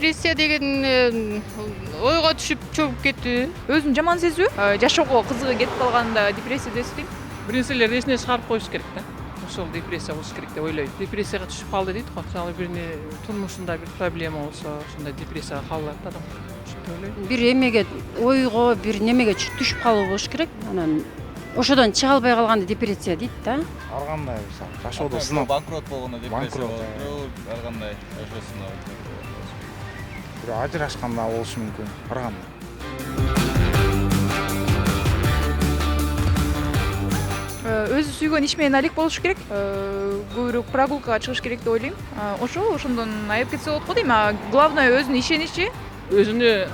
депрессия деген ойго түшүп чөгүп кетүү. Өзүн жаман сезүү, жашоого кызыгы кетип калганда депрессия десек. Бир нерселерди эсине чыгарып коюш керек да. Ошол депрессия болуш керек деп ойлойм. Депрессияга түшүп калды дейт го. Мисалы бирини турмушунда бир проблема болсо, ошондой депрессияга калат адам. Ошентип ойлойм. Бир эмеге ойго, бир немеге түшүп калуу болуш керек. Анан ошодон чыга албай калганды депрессия дейт да. Ар кандай мисалы жашоодо сынап банкрот болгондо депрессия Банкрот, болот. Бирөө ар кандай жашоосунда бир ажырашканда болушу мүмкүн. Ар кандай. Өзү сүйгөн иш менен алек болуш керек. Көбүрөөк прогулкага чыгыш керек деп ойлойм. Ошондон айып кетсе болот го дейм. Главное өзүнүн ишеничи. Өзүнө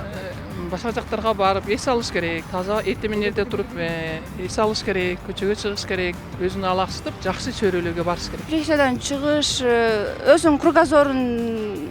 башка жактарга барып эс алыш керек. Таза эртең эрте туруп эс алыш керек, көчөгө чыгыш керек, өзүн алаксытып, жакшы чөйрөлөргө барыш керек. Депрессиядан чыгыш өзүнүн кругозорун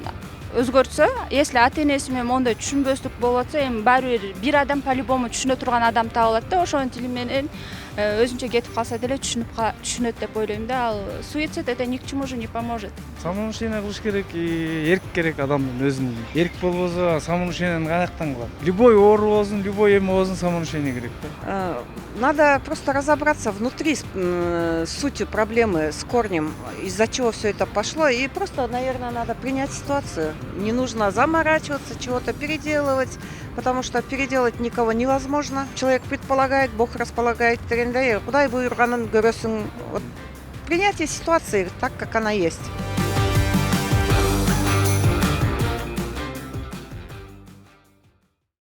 өзгөртсө, если ата энеси менен моундай түшүнбөстүк болуп атса, эми баары бир адам по-любому түшүнө турган адам табылат да, ошонун тили менен өзүнчө кетип калса деле түшүнөт деп ойлойм да. Ал суицид это ни к чему же не поможет. Самоуношение кылыш керек, эрк керек адамдын өзүнө. Эрк болбосо самоуношениени каяктан кылат? Любой оору болсун, любой эме болсун самоуношение керек да. Надо просто разобраться внутри с сутью проблемы, с корнем, из-за чего все это пошло. И просто, наверное, надо принять ситуацию. Не нужно заморачиваться, чего-то переделывать, потому что переделать никого невозможно. Человек предполагает, Бог располагает. Кудай буйруганын көрөсүң. Вот принятие ситуации так, как она есть.